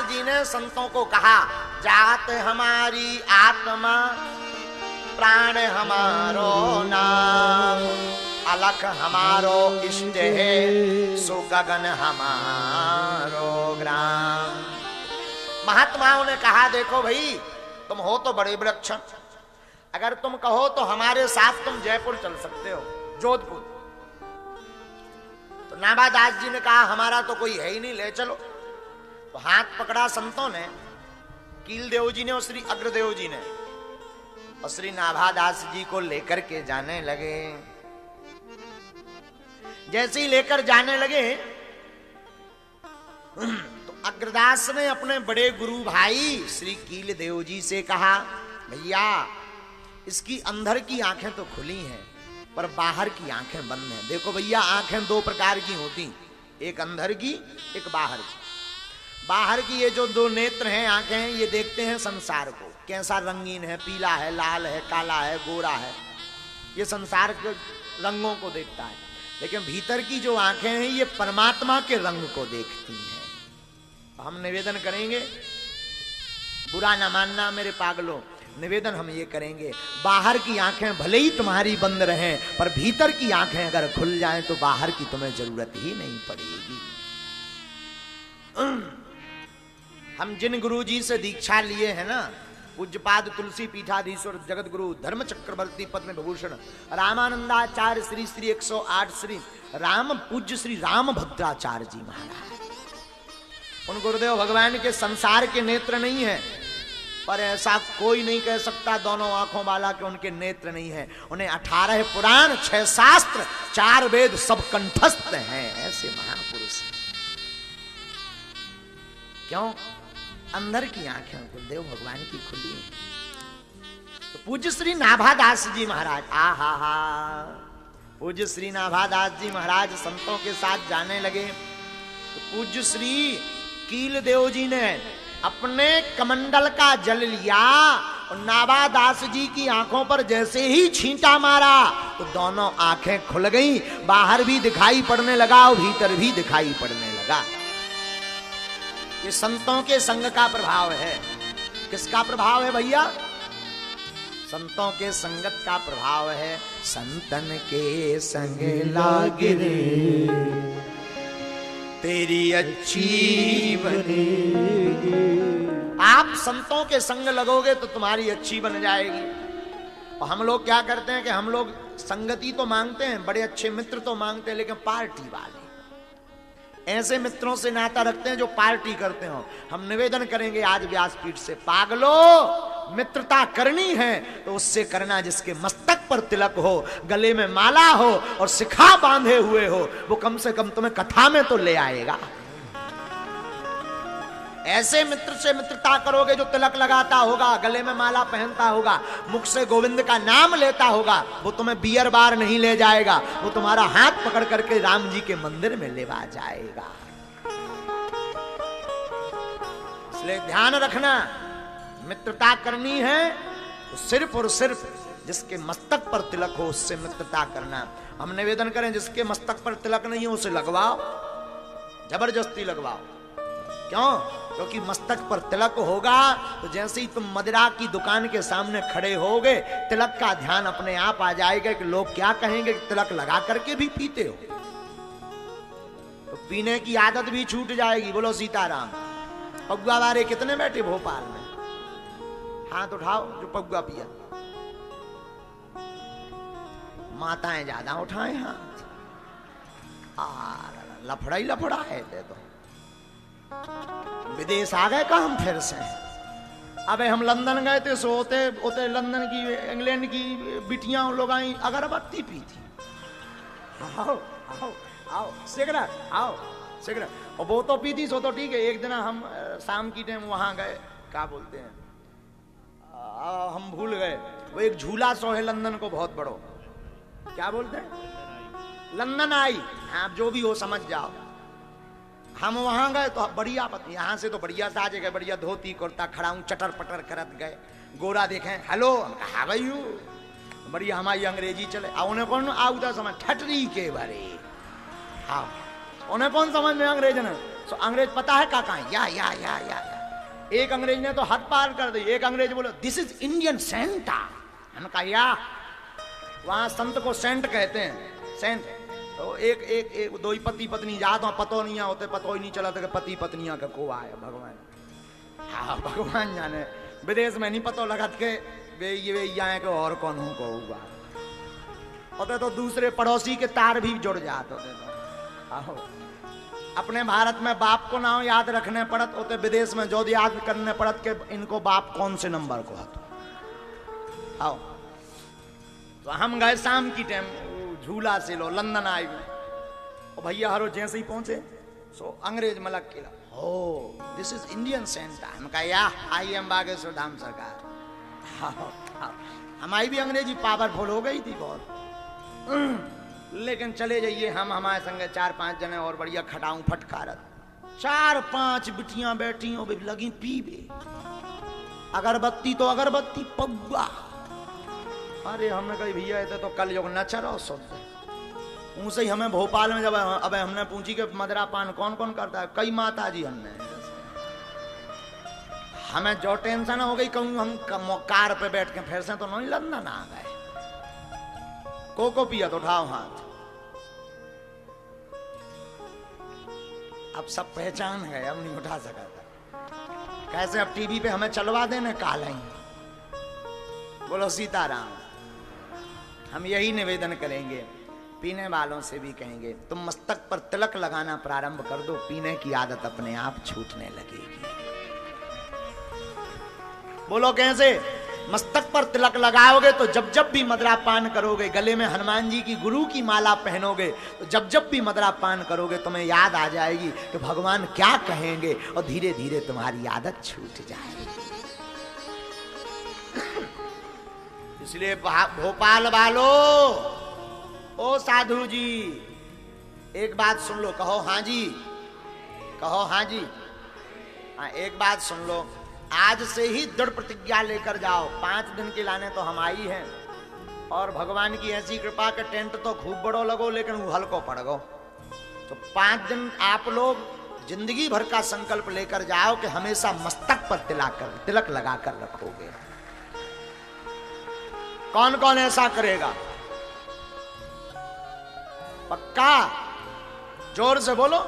जी ने संतों को कहा, जात हमारी आत्मा प्राण हमारो नाम, अलख हमारो इष्ट है सो गगन हमारो ग्राम। महात्माओं ने कहा, देखो भाई तुम हो तो बड़े विलक्षण, अगर तुम कहो तो हमारे साथ तुम जयपुर चल सकते हो, जोधपुर। तो नाभादास जी ने कहा, हमारा तो कोई है ही नहीं, ले चलो। तो हाथ पकड़ा संतों ने, कील देव जी ने और श्री अग्रदेव जी ने, और श्री नाभादास जी को लेकर के जाने लगे। जैसे ही लेकर जाने लगे तो अग्रदास ने अपने बड़े गुरु भाई श्री कील देव जी से कहा, भैया इसकी अंदर की आंखें तो खुली हैं पर बाहर की आंखें बंद हैं। देखो भैया, आंखें दो प्रकार की होती, एक अंदर की एक बाहर की। बाहर की ये जो दो नेत्र हैं, आंखें हैं, ये देखते हैं संसार को, कैसा रंगीन है, पीला है, लाल है, काला है, गोरा है, ये संसार के रंगों को देखता है। लेकिन भीतर की जो आंखें हैं ये परमात्मा के रंग को देखती हैं। हम निवेदन करेंगे, बुरा ना मानना मेरे पागलों, निवेदन हम ये करेंगे, बाहर की आंखें भले ही तुम्हारी बंद रहें पर भीतर की आंखें अगर खुल जाएं तो बाहर की तुम्हें जरूरत ही नहीं पड़ेगी। हम जिन गुरु जी से दीक्षा लिए हैं ना, पूज्यपाद तुलसी पीठाधीश्वर जगत गुरु धर्म चक्रवर्ती पद्म विभूषण रामानंदाचार्य श्री श्री 108 श्री राम पूज्य श्री राम भद्राचार्य जी महाराज, उन गुरुदेव भगवान के संसार के नेत्र नहीं है, पर ऐसा कोई नहीं कह सकता दोनों आंखों वाला के उनके नेत्र नहीं है। उन्हें 18 पुराण, 6 शास्त्र, 4 वेद सब कंठस्थ हैं, ऐसे महापुरुष। क्यों? अंदर की आंखें गुरुदेव भगवान की खुली है। तो पूज्य श्री नाभादास जी महाराज, आहा, पूज्य श्री नाभादास जी महाराज संतों के साथ जाने लगे। तो पूज्य श्री कील देव जी ने अपने कमंडल का जल लिया और नाभादास जी की आंखों पर जैसे ही छींटा मारा तो दोनों आंखें खुल गईं, बाहर भी दिखाई पड़ने लगा और भीतर भी दिखाई पड़ने लगा। ये संतों के संग का प्रभाव है। किसका प्रभाव है भैया? संतों के संगत का प्रभाव है। संतन के संग लाग रे तेरी अच्छी बनेगी। आप संतों के संग लगोगे तो तुम्हारी अच्छी बन जाएगी। और हम लोग क्या करते हैं कि हम लोग संगति तो मांगते हैं, बड़े अच्छे मित्र तो मांगते हैं, लेकिन पार्टी वाले ऐसे मित्रों से नाता रखते हैं जो पार्टी करते हो। हम निवेदन करेंगे आज व्यासपीठ से, पागलो मित्रता करनी है तो उससे करना जिसके मस्तक पर तिलक हो, गले में माला हो और शिखा बांधे हुए हो, वो कम से कम तुम्हें कथा में तो ले आएगा। ऐसे मित्र से मित्रता करोगे जो तिलक लगाता होगा, गले में माला पहनता होगा, मुख से गोविंद का नाम लेता होगा, वो तुम्हें बियर बार नहीं ले जाएगा, वो तुम्हारा हाथ पकड़ करके राम जी के मंदिर में लेवा जाएगा। इसलिए ध्यान रखना, मित्रता करनी है तो सिर्फ और सिर्फ जिसके मस्तक पर तिलक हो उससे मित्रता करना। हम निवेदन करें जिसके मस्तक पर तिलक नहीं हो उसे लगवाओ, जबरदस्ती लगवाओ। क्यों? क्योंकि मस्तक पर तिलक होगा तो जैसे ही तुम मदिरा की दुकान के सामने खड़े होगे, तिलक का ध्यान अपने आप आ जाएगा कि लोग क्या कहेंगे कि तिलक लगा करके भी पीते हो, तो पीने की आदत भी छूट जाएगी। बोलो सीताराम। पगुआ वाले कितने बैठे भोपाल में? हाथ उठाओ जो पगुआ पिया। माताएं ज्यादा उठाएं हाथ। लफड़ा ही लफड़ा है। दे दो। विदेश आ गए का हम फिर से? अबे हम लंदन गए थे, सो होते लंदन की इंग्लैंड की बिटियां लोग आई, अगरबत्ती पी थी। आओ आओ आओ सिगरेट, आओ सिगरेट। और वो तो पी थी, सो तो ठीक है। एक दिन हम शाम की टाइम वहां गए, क्या बोलते हैं, हम भूल गए, वो एक झूला सो है लंदन को बहुत बड़ो, क्या बोलते हैं, लंदन आई। आप जो भी हो समझ जाओ। हम वहां गए तो बढ़िया, यहां से तो बढ़िया साजे गए, बढ़िया धोती कुर्ता, खड़ा हूं चटर पटर करत गए। गोरा देखें, हेलो, हाउ आर यू, बढ़िया हमारी अंग्रेजी चले। उन्हें कौन आउदा समझ, ठटरी के बारे। हाँ, उन्हें कौन समझ में अंग्रेज ने? सो अंग्रेज पता है का कहा, या एक अंग्रेज ने तो हद पार कर दी। एक अंग्रेज बोलो दिस इज इंडियन सेंटा। हमने कहा या वहां संत को सेंट कहते हैं, सेंट। तो एक दो ही पति पत्नी जात वहां पतो नहीं होते, पतो ही नहीं चला था कि पति पत्नियां का को आया भगवान। हाँ भगवान जाने, विदेश में नहीं पतो लगत के वे ये के और कौन हूं को हुआ होते तो दूसरे पड़ोसी के तार भी जुड़ जाते होते तो। आओ अपने भारत में बाप को नाम याद रखने पड़त होते, विदेश में जो याद करने पड़त के इनको बाप कौन से नंबर को हाथ। आओ तो हम गए शाम की टाइम झूला से लो लंदन आए और भैया हरो जैसे ही पहुंचे सो अंग्रेज मलक किला हो दिस इज इंडियन सेंटा। हम कहा या आई एम बागेश्वर धाम सरकार। हमारी भी अंग्रेजी पावरफुल हो गई थी बहुत, लेकिन चले जाइए हम हमारे संगे 4-5 जने और बढ़िया खटाऊं फटकारत 4-5 बिटियां बैठी हो लगी पीबे, अगरबत्ती तो अगरबत्ती पग्गा। अरे हमने कही भैया ये तो कल जो न चलो सोचते उनसे ही हमें भोपाल में जब अब हमने पूछी कि मदरा पान कौन कौन करता है, कई माता जी हमने। हमें जो टेंशन हो गई कहूँ हम कार पे बैठ के फिर से तो नहीं लंदन आ गए। कोको पिया तो उठाओ हाथ। अब सब पहचान गए, अब नहीं उठा सका था। कैसे अब टीवी पे हमें चलवा देने काल ही। बोलो सीताराम। हम यही निवेदन करेंगे, पीने वालों से भी कहेंगे तुम मस्तक पर तिलक लगाना प्रारंभ कर दो, पीने की आदत अपने आप छूटने लगेगी। बोलो कैसे? मस्तक पर तिलक लगाओगे तो जब जब भी मदरा पान करोगे, गले में हनुमान जी की गुरु की माला पहनोगे तो जब जब भी मदरा पान करोगे तुम्हें याद आ जाएगी कि भगवान क्या कहेंगे और धीरे धीरे तुम्हारी आदत छूट जाएगी। इसलिए भोपाल वालों, ओ साधु जी एक बात सुन लो। कहो हाँ जी, कहो हाँ जी। हाँ एक बात सुन लो, आज से ही दृढ़ प्रतिज्ञा लेकर जाओ। 5 दिन के लाने तो हम आई हैं और भगवान की ऐसी कृपा के टेंट तो खूब बड़ो लगो लेकिन वो हल्को पड़ गो। तो 5 दिन आप लोग जिंदगी भर का संकल्प लेकर जाओ कि हमेशा मस्तक पर तिलक लगा कर रखोगे। कौन कौन ऐसा करेगा? पक्का? जोर से बोलो।